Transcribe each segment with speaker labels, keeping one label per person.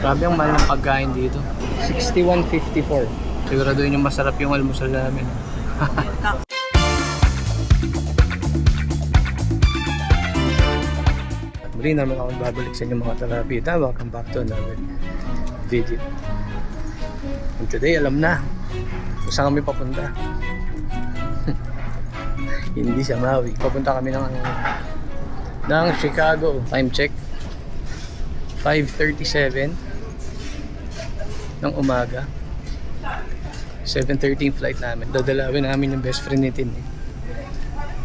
Speaker 1: Grabe ang mahal ng pagkain dito. 61.54. Siguraduhin yung masarap yung almusal namin. At muli naman ako babalik sa inyo mga talapita. Welcome back to another video. And today, alam na kung saan kami papunta. Hindi siya Maui. Papunta kami ng Chicago. Time check 5:37 ng umaga. 7:13 flight namin. Dadalawin namin yung best friend ni Tin,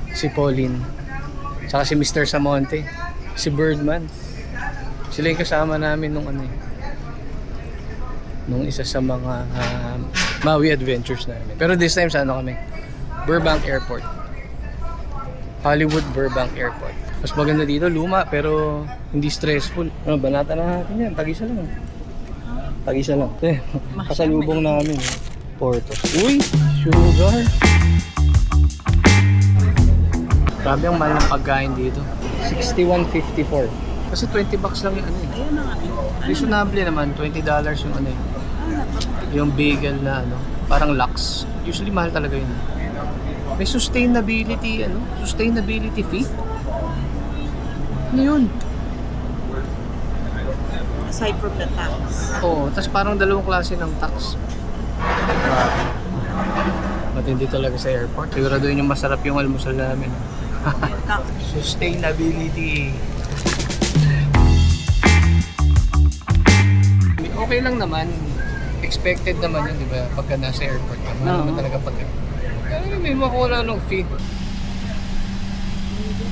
Speaker 1: si Pauline, saka si Mr. Samonte, si Birdman. Sila yung kasama namin nung isa sa mga Maui adventures namin. Pero this time sa kami? Burbank Airport. Hollywood Burbank Airport. Mas maganda dito, luma pero hindi stressful. Banata na natin yan. Tag-isa lang. Tag-isa lang. Kasalubong namin. Portos. Uy! Sugar! Grabe ang mahal ng pagkain dito. 61.54. Kasi 20 bucks lang yung
Speaker 2: Ayun na nga.
Speaker 1: Reasonable naman. $20 yung yung bagel na parang Lux. Usually mahal talaga yun. May sustainability fee. Ano yun?
Speaker 2: Aside from the tax.
Speaker 1: Oo, tas parang dalawang klase ng tax. Matindi talaga sa airport. Siguraduhin yung masarap yung almusal namin. Sustainability. Okay lang naman. Expected naman yun, di ba? Pagka nasa airport ka. Naman talaga pagka. Pero may makuha ng fee.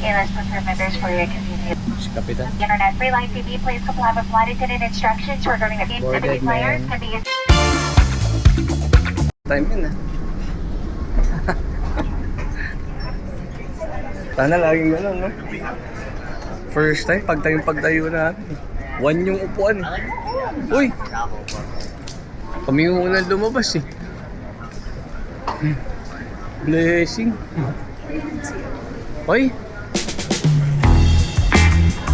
Speaker 3: Airlines prefer members for your convenience.
Speaker 1: Si Kapitan.
Speaker 3: Internet Free Line TV, please comply with flight attendant instructions regarding the games and
Speaker 1: Boarded,
Speaker 3: players
Speaker 1: man.
Speaker 3: can be
Speaker 1: Time yun Sana laging gano'n, no? First time, pagtayo natin. One yung upuan. Uy! Kami yung unang lumabas Blessing. Uy!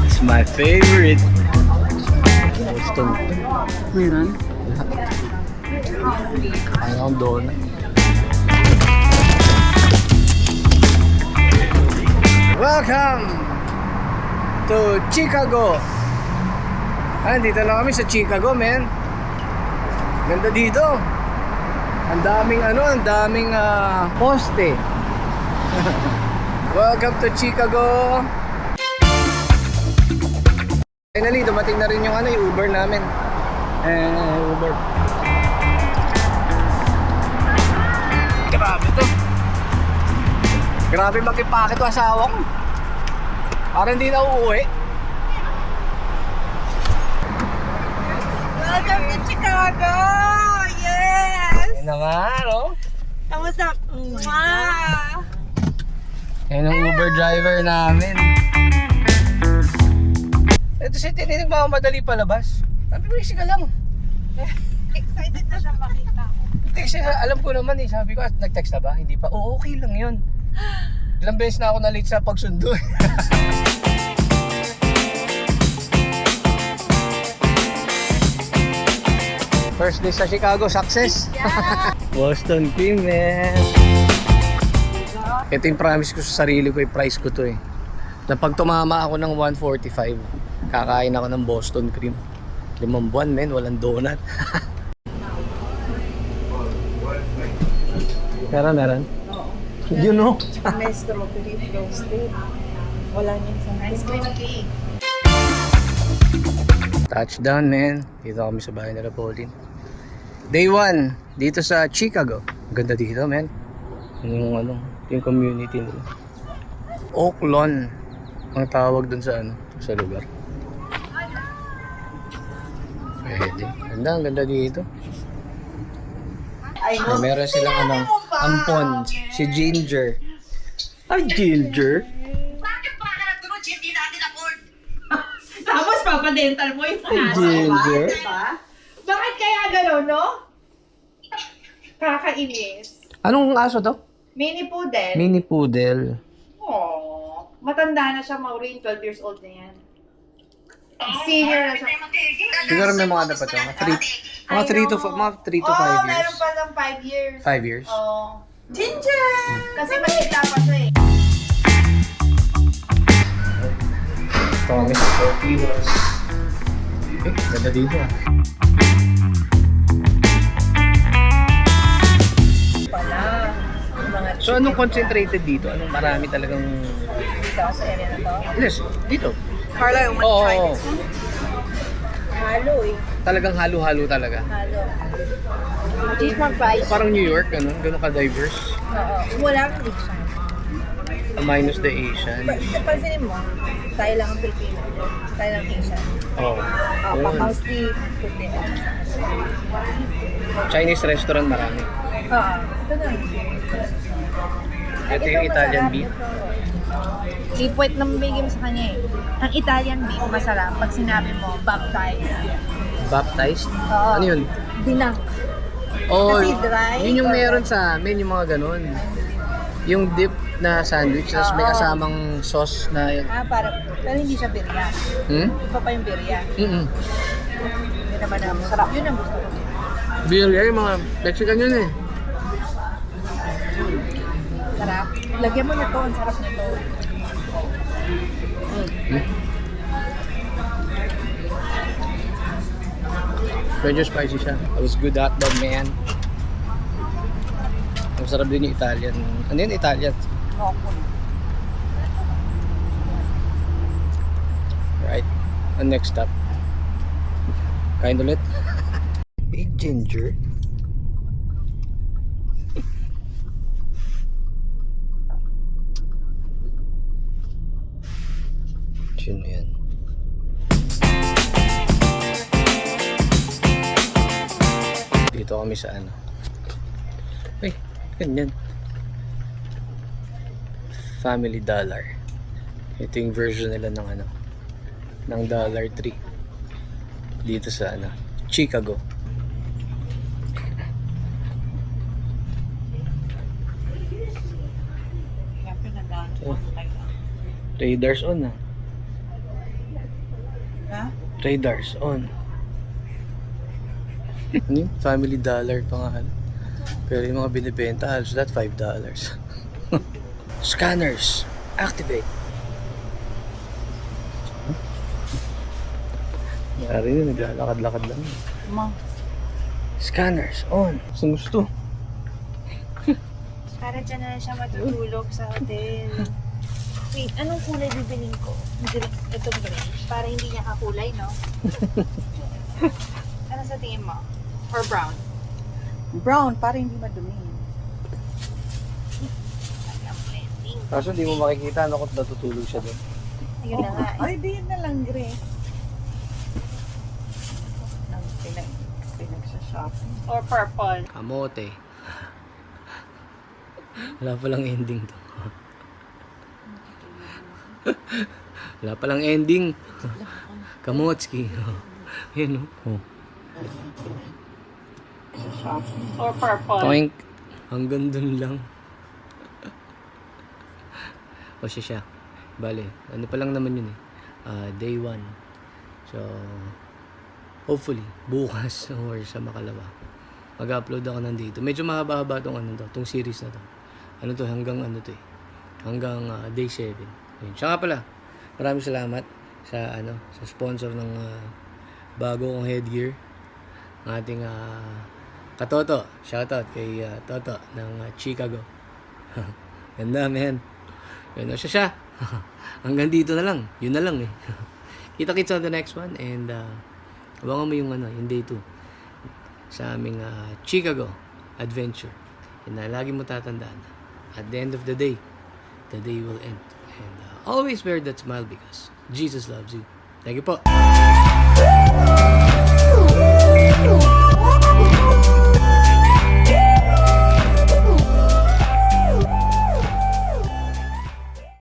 Speaker 1: It's my favorite. Boston.
Speaker 2: Meron?
Speaker 1: Ayaw ang donut. Welcome to Chicago. Dito na kami sa Chicago, man. Ganda dito. Ang daming poste. Welcome to Chicago. Finally, dumating na rin yung Uber namin. Uber. Grabe to. Grabe mag-ipakit ang asawa ko. Parang hindi na uuwi.
Speaker 2: Welcome to Chicago! Yes!
Speaker 1: Yan naman, oh.
Speaker 2: Kamusta? Wow!
Speaker 1: Yan ang Uber driver namin. Ito si Tin, nagmamadali palabas. Sabi ko, easy ka lang.
Speaker 2: Excited na siya makita ko.
Speaker 1: Text siya, alam ko naman sabi ko, nag-text na ba? Hindi pa. Oo, okay lang yun. Ilang beses na ako na-late sa pagsundo. First day sa Chicago, success!
Speaker 2: Yeah.
Speaker 1: Boston cream, man! Ito yung promise ko sa sarili ko, yung price ko to na pag tumama ako ng 145, kakain ako ng Boston cream. 5 buwan, men, walang donut. Meron? You know?
Speaker 2: Tsaka may strawberry frosted. Wala niyan sa ice cream cake.
Speaker 1: Touchdown, man. Dito kami sa bahay nila Pauline. Day 1 dito sa Chicago. Ganda dito, man. Yung community nila. Oak Lawn ang tawag dun sa lugar. Pwede. Ganda dito.
Speaker 2: Ay, no.
Speaker 1: Meron silang ampon, si Ginger. Ay, Ginger.
Speaker 2: Bakit pa ka nagturo, Jim? Di natin afford. Tapos papadental mo yung
Speaker 1: Ay, Ginger.
Speaker 2: Diba? Bakit kaya gano'n, no? Kakainis.
Speaker 1: Anong aso to?
Speaker 2: Mini poodle.
Speaker 1: Mini poodle.
Speaker 2: Aww. Matanda na siya, Maureen. 12 years old na yan.
Speaker 4: Senior na siya.
Speaker 1: Siguro may mga dapat yun. Mga 3 to 5 years.
Speaker 4: Meron pa lang 5 years.
Speaker 1: 5 years?
Speaker 4: Oo.
Speaker 2: Ginger!
Speaker 4: Kasi mahila pa siya eh.
Speaker 1: Promise for Piwas. Ganda dito ah.
Speaker 4: Pala. Mga
Speaker 1: So anong concentrated dito? Anong marami talagang...
Speaker 4: dito sa area na to.
Speaker 1: Yes, dito.
Speaker 2: Carla, yung
Speaker 1: Oo.
Speaker 4: Halo eh.
Speaker 1: Talagang halo-halo talaga.
Speaker 4: Halo. Cheese mag-fries.
Speaker 1: Parang New York, ganun ka-diverse.
Speaker 4: Oo. Wala kang Asian.
Speaker 1: Minus the Asian.
Speaker 4: Pansinin mo, tayo lang ang Pilipino. Tayo lang Asian.
Speaker 1: Oh.
Speaker 4: Mostly puti.
Speaker 1: Chinese restaurant marami.
Speaker 4: Oo. Ito na.
Speaker 1: Ito yung Italian beef.
Speaker 4: Ipwet na mabigim sa kanya eh. Ang Italian beef, masarap. Pag sinabi mo, baptized.
Speaker 1: Baptized?
Speaker 4: Oo.
Speaker 1: Ano yun?
Speaker 4: Dinang.
Speaker 1: Oh,
Speaker 4: Kasi dry
Speaker 1: yun yung
Speaker 4: or-
Speaker 1: meron sa amin, yung mga ganun. Yung dip na sandwich, tapos may
Speaker 4: Oo.
Speaker 1: kasamang sauce na...
Speaker 4: Pero hindi siya birya.
Speaker 1: Hmm?
Speaker 4: Iba pa yung birya.
Speaker 1: Mm-mm.
Speaker 4: Yun naman ang masarap. Yun ang gusto ko.
Speaker 1: Birria, yung mga Mexican yun eh.
Speaker 4: Sarap. Lagyan mo na to. Ang sarap nito.
Speaker 1: Medyo spicy siya. It was good hot dog, man. Ang sarap din yung Italian. Ano yun, Italian?
Speaker 4: Opo.
Speaker 1: Right. Ang next stop. Kain ulit. Big ginger. Sino yan? Dito kami sa ano. Ay, ganyan. Family Dollar. Ito yung version nila ng ano, ng Dollar Tree. Dito sa ano, Chicago. Raiders on ah.
Speaker 2: Ha?
Speaker 1: Raiders on. Ano yun? Family Dollar pangalan. Pero yung mga binibenta, halos lahat $5. Scanners, activate. Nari na, naglalakad-lakad lang.
Speaker 4: Ma.
Speaker 1: Scanners, on. Gusto.
Speaker 4: Para dyan na siya matutulog sa hotel. Wait, anong kulay bibiling ko? Itong gray. Para hindi niya kakulay, no? Ano sa tingin mo? Or brown?
Speaker 2: Brown, para hindi madumi.
Speaker 4: Ang blending.
Speaker 1: Kaso di mo makikita ano kung natutulog siya doon.
Speaker 4: Ayun na nga.
Speaker 2: Ay, di na lang gray. Pinag-shopping.
Speaker 4: Or purple.
Speaker 1: Kamote. Wala palang ending to. Wala palang ending. Kamotski. Yan o. Oh.
Speaker 4: Or purple.
Speaker 1: Toink. Hanggang dun lang. O siya. Bale, ano pa lang naman yun eh. Day 1. So, hopefully, bukas or sa makalawa, mag-upload ako ng dito. Medyo mahaba-haba tong ano to, tong series na to. Ano to, hanggang ano to eh. Hanggang day 7. Ayun. Siya nga pala, maraming salamat sa ano, sa sponsor ng bago kong headgear. Ang ating katoto. Shoutout kay Toto ng Chicago. Ganda, man. Ganda siya. Hanggang dito na lang. Yun na lang eh. Kita-kits on the next one and abangan mo yung ano, yung day 2 sa aming Chicago adventure. And lagi mo tatandaan, at the end of the day will end. And always wear that smile because Jesus loves you. Thank you po.